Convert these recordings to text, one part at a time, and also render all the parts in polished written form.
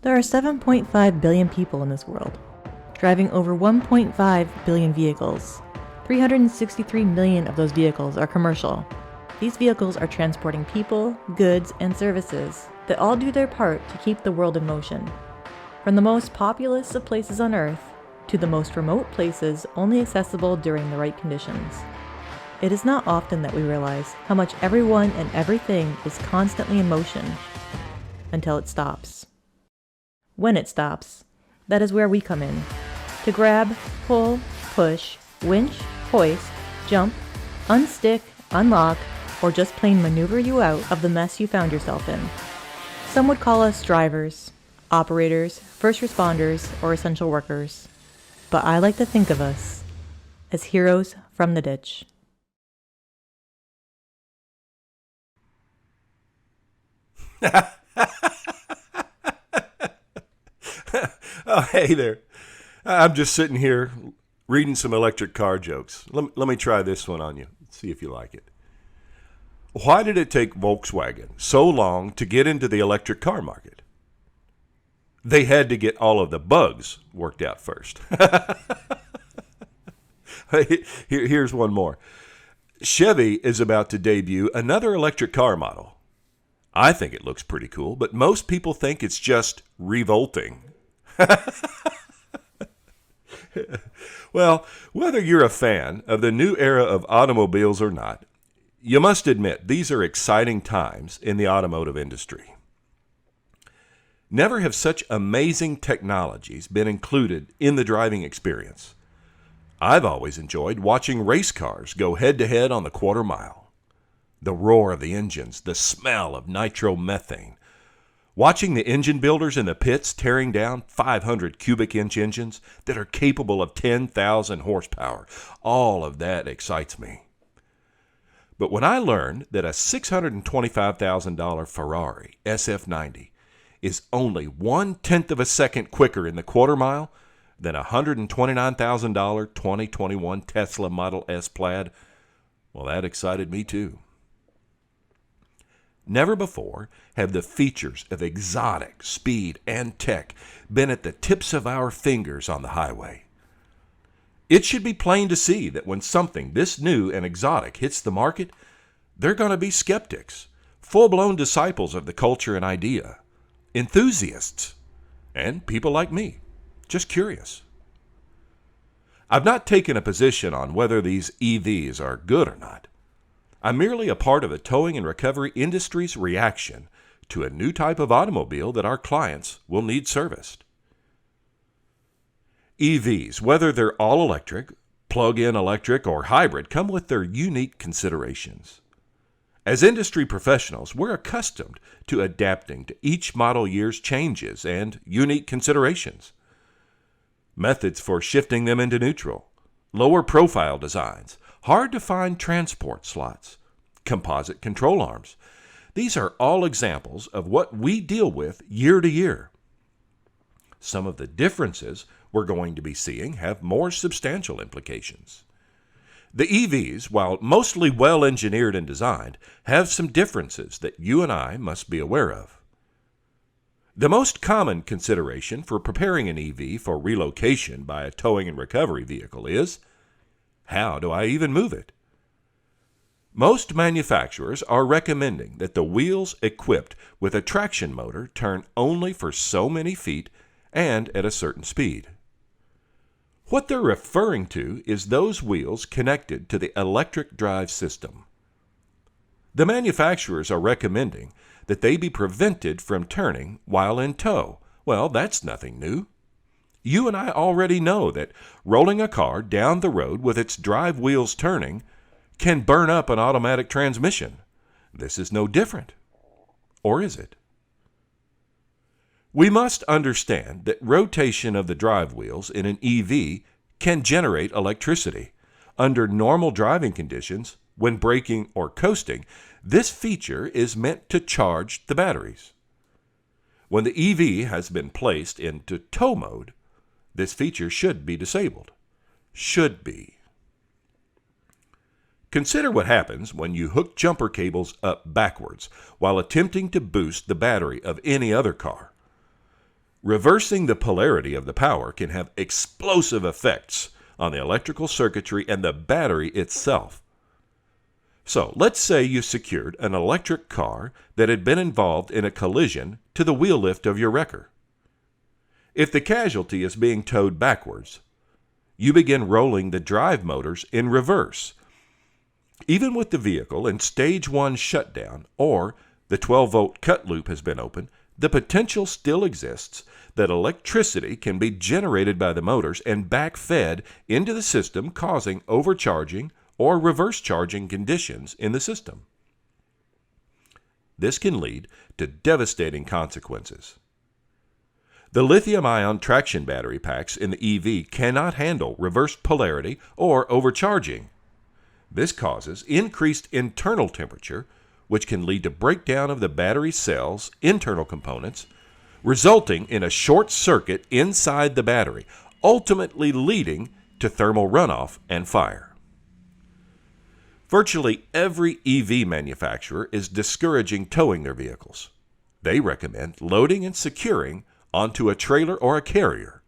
There are 7.5 billion people in this world, driving over 1.5 billion vehicles. 363 million of those vehicles are commercial. These vehicles are transporting people, goods, and services that all do their part to keep the world in motion. From the most populous of places on Earth to the most remote places only accessible during the right conditions. It is not often that we realize how much everyone and everything is constantly in motion until it stops. When it stops, that is where we come in. To grab, pull, push, winch, hoist, jump, unstick, unlock, or just plain maneuver you out of the mess you found yourself in. Some would call us drivers, operators, first responders, or essential workers. But I like to think of us as heroes from the ditch. Oh, hey there. I'm just sitting here reading some electric car jokes. Let me try this one on you. See if you like it. Why did it take Volkswagen so long to get into the electric car market? They had to get all of the bugs worked out first. Here's one more. Chevy is about to debut another electric car model. I think it looks pretty cool, but most people think it's just revolting. Well, whether you're a fan of the new era of automobiles or not, you must admit these are exciting times in the automotive industry. Never have such amazing technologies been included in the driving experience. I've always enjoyed watching race cars go head-to-head on the quarter mile. The roar of the engines, the smell of nitromethane. Watching the engine builders in the pits tearing down 500 cubic inch engines that are capable of 10,000 horsepower. All of that excites me. But when I learned that a $625,000 Ferrari SF90 is only 1/10 of a second quicker in the quarter mile than a $129,000 2021 Tesla Model S Plaid, well, that excited me too. Never before have the features of exotic speed and tech been at the tips of our fingers on the highway. It should be plain to see that when something this new and exotic hits the market, they're going to be skeptics, full-blown disciples of the culture and idea, enthusiasts, and people like me, just curious. I've not taken a position on whether these EVs are good or not. I'm merely a part of the towing and recovery industry's reaction to a new type of automobile that our clients will need serviced. EVs, whether they're all electric, plug-in electric, or hybrid, come with their unique considerations. As industry professionals, we're accustomed to adapting to each model year's changes and unique considerations. Methods for shifting them into neutral, lower profile designs, hard-to-find transport slots, composite control arms. These are all examples of what we deal with year to year. Some of the differences we're going to be seeing have more substantial implications. The EVs, while mostly well-engineered and designed, have some differences that you and I must be aware of. The most common consideration for preparing an EV for relocation by a towing and recovery vehicle is, how do I even move it? Most manufacturers are recommending that the wheels equipped with a traction motor turn only for so many feet and at a certain speed. What they're referring to is those wheels connected to the electric drive system. The manufacturers are recommending that they be prevented from turning while in tow. Well, that's nothing new. You and I already know that rolling a car down the road with its drive wheels turning can burn up an automatic transmission. This is no different. Or is it? We must understand that rotation of the drive wheels in an EV can generate electricity. Under normal driving conditions, when braking or coasting, this feature is meant to charge the batteries. When the EV has been placed into tow mode, this feature should be disabled. Should be. Consider what happens when you hook jumper cables up backwards while attempting to boost the battery of any other car. Reversing the polarity of the power can have explosive effects on the electrical circuitry and the battery itself. So, let's say you secured an electric car that had been involved in a collision to the wheel lift of your wrecker. If the casualty is being towed backwards, you begin rolling the drive motors in reverse. Even with the vehicle in stage 1 shutdown or the 12-volt cut loop has been open, the potential still exists that electricity can be generated by the motors and backfed into the system, causing overcharging or reverse charging conditions in the system. This can lead to devastating consequences. The lithium-ion traction battery packs in the EV cannot handle reverse polarity or overcharging. This causes increased internal temperature, which can lead to breakdown of the battery cell's internal components, resulting in a short circuit inside the battery, ultimately leading to thermal runoff and fire. Virtually every EV manufacturer is discouraging towing their vehicles. They recommend loading and securing onto a trailer or a carrier.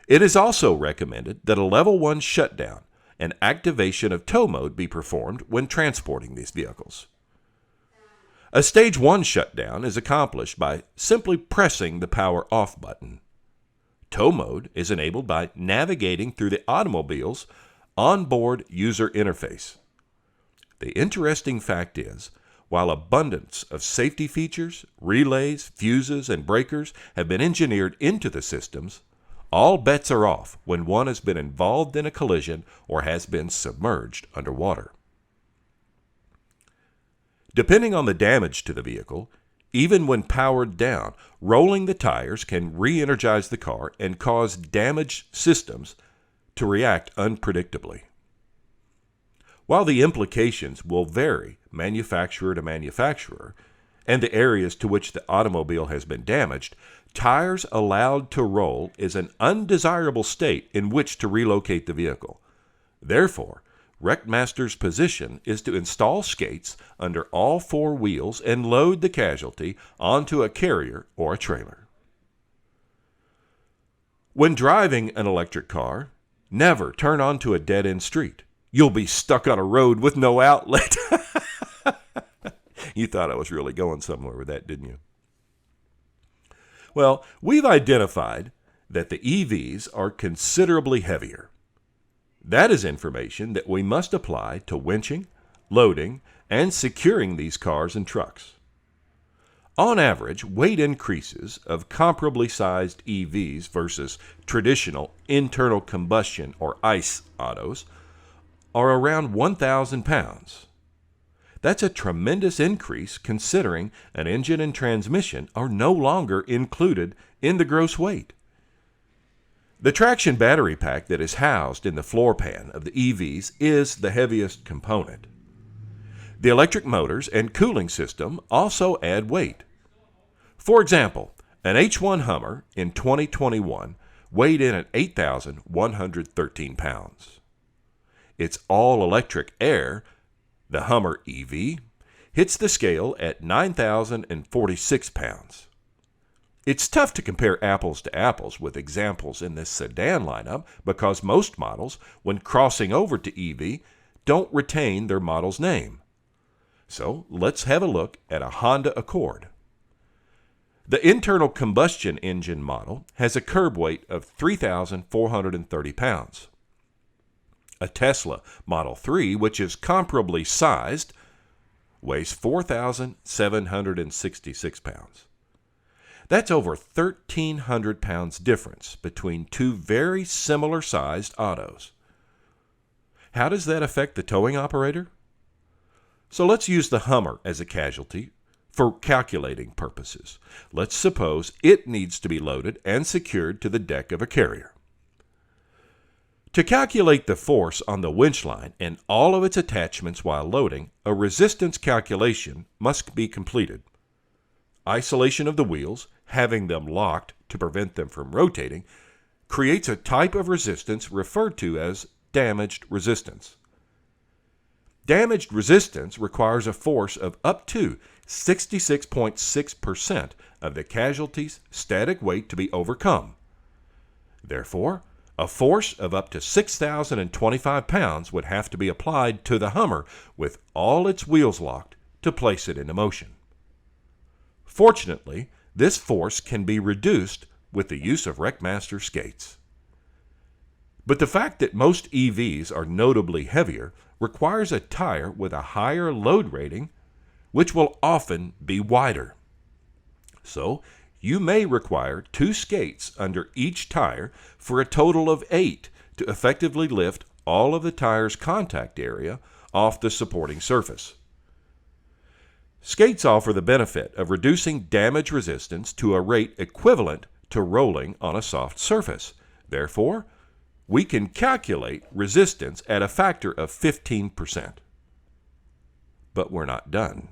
It is also recommended that a level 1 shutdown and activation of tow mode be performed when transporting these vehicles. A stage 1 shutdown is accomplished by simply pressing the power off button. Tow mode is enabled by navigating through the automobile's onboard user interface. The interesting fact is, while abundance of safety features, relays, fuses, and breakers have been engineered into the systems, all bets are off when one has been involved in a collision or has been submerged underwater. Depending on the damage to the vehicle, even when powered down, rolling the tires can re-energize the car and cause damaged systems to react unpredictably. While the implications will vary manufacturer to manufacturer and the areas to which the automobile has been damaged, tires allowed to roll is an undesirable state in which to relocate the vehicle. Therefore, WreckMaster's position is to install skates under all 4 wheels and load the casualty onto a carrier or a trailer. When driving an electric car, never turn onto a dead-end street. You'll be stuck on a road with no outlet. You thought I was really going somewhere with that, didn't you? Well, we've identified that the EVs are considerably heavier. That is information that we must apply to winching, loading, and securing these cars and trucks. On average, weight increases of comparably sized EVs versus traditional internal combustion or ICE autos are around 1,000 pounds. That's a tremendous increase considering an engine and transmission are no longer included in the gross weight. The traction battery pack that is housed in the floor pan of the EVs is the heaviest component. The electric motors and cooling system also add weight. For example, an H1 Hummer in 2021 weighed in at 8,113 pounds. Its all-electric Air, the Hummer EV, hits the scale at 9,046 pounds. It's tough to compare apples to apples with examples in this sedan lineup because most models, when crossing over to EV, don't retain their model's name. So let's have a look at a Honda Accord. The internal combustion engine model has a curb weight of 3,430 pounds. A Tesla Model 3, which is comparably sized, weighs 4,766 pounds. That's over 1,300 pounds difference between 2 very similar sized autos. How does that affect the towing operator? So let's use the Hummer as a casualty for calculating purposes. Let's suppose it needs to be loaded and secured to the deck of a carrier. To calculate the force on the winch line and all of its attachments while loading, a resistance calculation must be completed. Isolation of the wheels, having them locked to prevent them from rotating, creates a type of resistance referred to as damaged resistance. Damaged resistance requires a force of up to 66.6% of the casualty's static weight to be overcome. Therefore, a force of up to 6,025 pounds would have to be applied to the Hummer with all its wheels locked to place it into motion. Fortunately, this force can be reduced with the use of WreckMaster skates. But the fact that most EVs are notably heavier requires a tire with a higher load rating, which will often be wider. So, you may require 2 skates under each tire for a total of 8 to effectively lift all of the tire's contact area off the supporting surface. Skates offer the benefit of reducing damage resistance to a rate equivalent to rolling on a soft surface. Therefore, we can calculate resistance at a factor of 15%. But we're not done.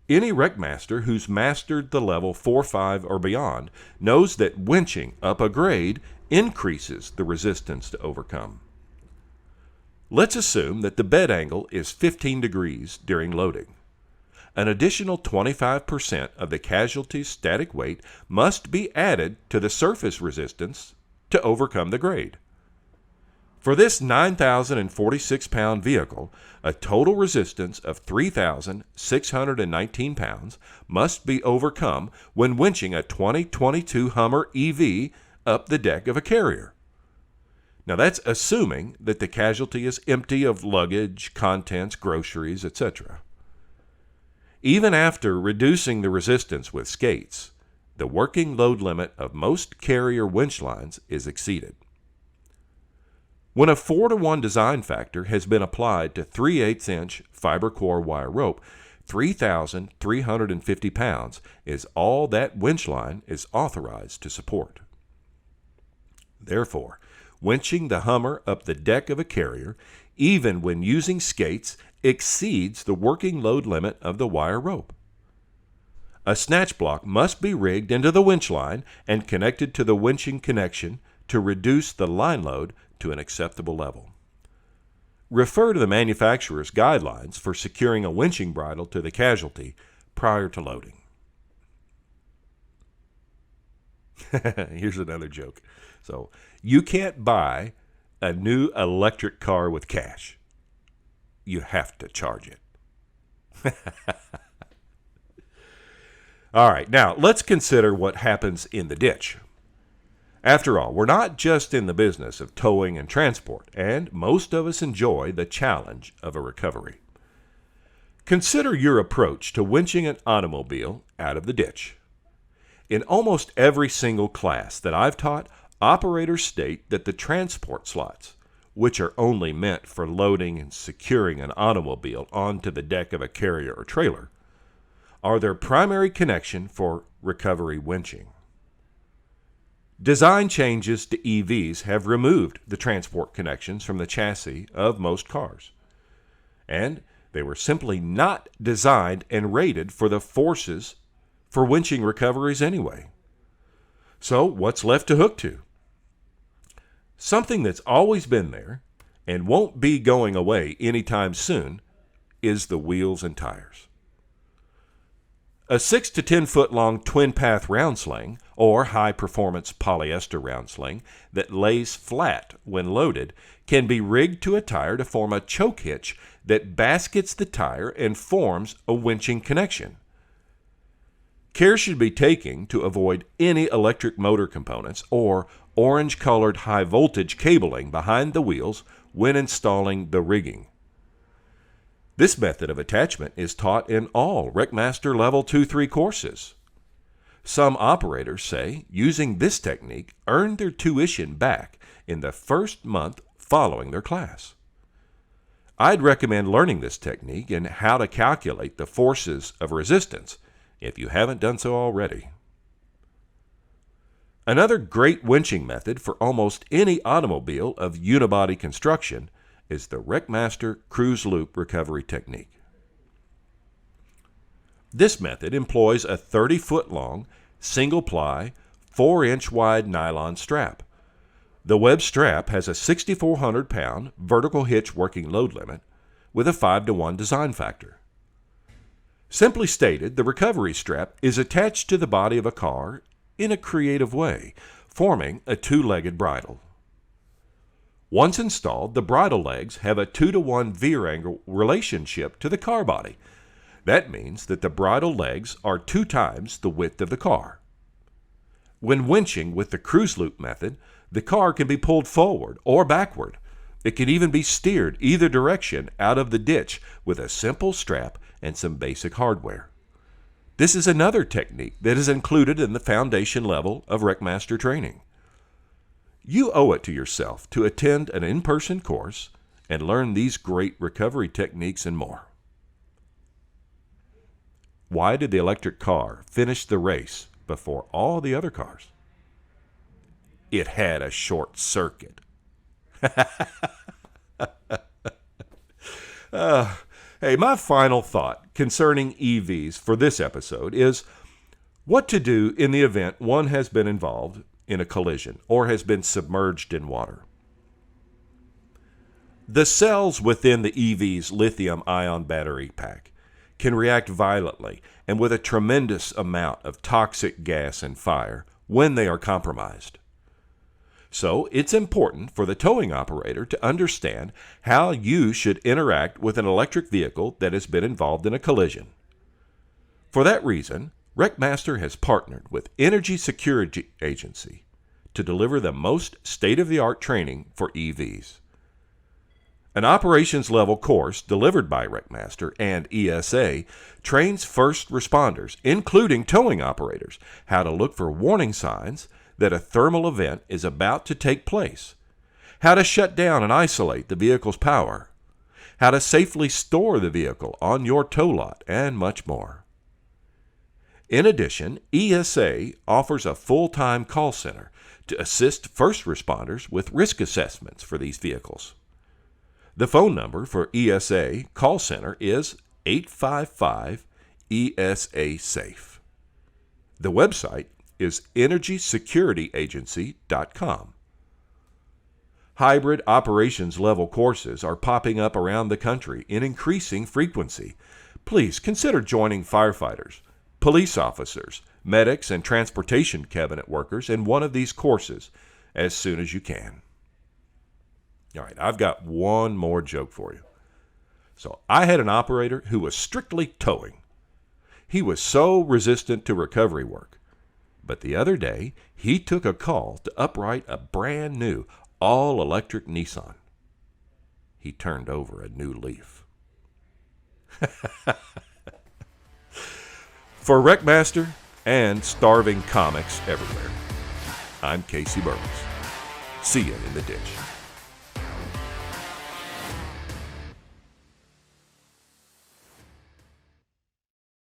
Any WreckMaster who's mastered the level 4-5 or beyond knows that winching up a grade increases the resistance to overcome. Let's assume that the bed angle is 15 degrees during loading. An additional 25% of the casualty's static weight must be added to the surface resistance to overcome the grade. For this 9,046-pound vehicle, a total resistance of 3,619 pounds must be overcome when winching a 2022 Hummer EV up the deck of a carrier. Now that's assuming that the casualty is empty of luggage, contents, groceries, etc. Even after reducing the resistance with skates, the working load limit of most carrier winch lines is exceeded. When a 4-to-1 design factor has been applied to 3/8-inch fiber core wire rope, 3,350 pounds is all that winch line is authorized to support. Therefore, winching the Hummer up the deck of a carrier, even when using skates, exceeds the working load limit of the wire rope. A snatch block must be rigged into the winch line and connected to the winching connection to reduce the line load to an acceptable level. Refer to the manufacturer's guidelines for securing a winching bridle to the casualty prior to loading. Here's another joke. So, you can't buy a new electric car with cash. You have to charge it. All right, now let's consider what happens in the ditch. After all, we're not just in the business of towing and transport, and most of us enjoy the challenge of a recovery. Consider your approach to winching an automobile out of the ditch. In almost every single class that I've taught, operators state that the transport slots, which are only meant for loading and securing an automobile onto the deck of a carrier or trailer, are their primary connection for recovery winching. Design changes to EVs have removed the transport connections from the chassis of most cars, and they were simply not designed and rated for the forces for winching recoveries anyway. So what's left to hook to? Something that's always been there and won't be going away anytime soon is the wheels and tires. A 6 to 10 foot long twin path round sling or high performance polyester round sling that lays flat when loaded can be rigged to a tire to form a choke hitch that baskets the tire and forms a winching connection. Care should be taken to avoid any electric motor components or orange-colored high-voltage cabling behind the wheels when installing the rigging. This method of attachment is taught in all WreckMaster Level 2-3 courses. Some operators say using this technique earned their tuition back in the first month following their class. I'd recommend learning this technique and how to calculate the forces of resistance if you haven't done so already. Another great winching method for almost any automobile of unibody construction is the WreckMaster Cruise Loop recovery technique. This method employs a 30-foot-long, single-ply, 4-inch wide nylon strap. The web strap has a 6,400-pound vertical hitch working load limit with a 5-to-1 design factor. Simply stated, the recovery strap is attached to the body of a car in a creative way, forming a two-legged bridle. Once installed, the bridle legs have a 2-to-1 veer angle relationship to the car body. That means that the bridle legs are 2 times the width of the car. When winching with the cruise loop method, the car can be pulled forward or backward. It can even be steered either direction out of the ditch with a simple strap and some basic hardware. This is another technique that is included in the foundation level of WreckMaster training. You owe it to yourself to attend an in-person course and learn these great recovery techniques and more. Why did the electric car finish the race before all the other cars? It had a short circuit. Hey, my final thought concerning EVs for this episode is what to do in the event one has been involved in a collision or has been submerged in water. The cells within the EV's lithium-ion battery pack can react violently and with a tremendous amount of toxic gas and fire when they are compromised. So it's important for the towing operator to understand how you should interact with an electric vehicle that has been involved in a collision. For that reason, WreckMaster has partnered with Energy Security Agency to deliver the most state-of-the-art training for EVs. An operations-level course delivered by WreckMaster and ESA trains first responders, including towing operators, how to look for warning signs that a thermal event is about to take place, how to shut down and isolate the vehicle's power, how to safely store the vehicle on your tow lot, and much more. In addition, ESA offers a full-time call center to assist first responders with risk assessments for these vehicles. The phone number for ESA call center is 855-ESA-SAFE. The website is EnergySecurityAgency.com. Hybrid operations level courses are popping up around the country in increasing frequency. Please consider joining firefighters, police officers, medics, and transportation cabinet workers in one of these courses as soon as you can. All right, I've got one more joke for you. So I had an operator who was strictly towing. He was so resistant to recovery work. But the other day, he took a call to upright a brand new all-electric Nissan. He turned over a new leaf. For WreckMaster and starving comics everywhere, I'm Casey Burrows. See you in the ditch.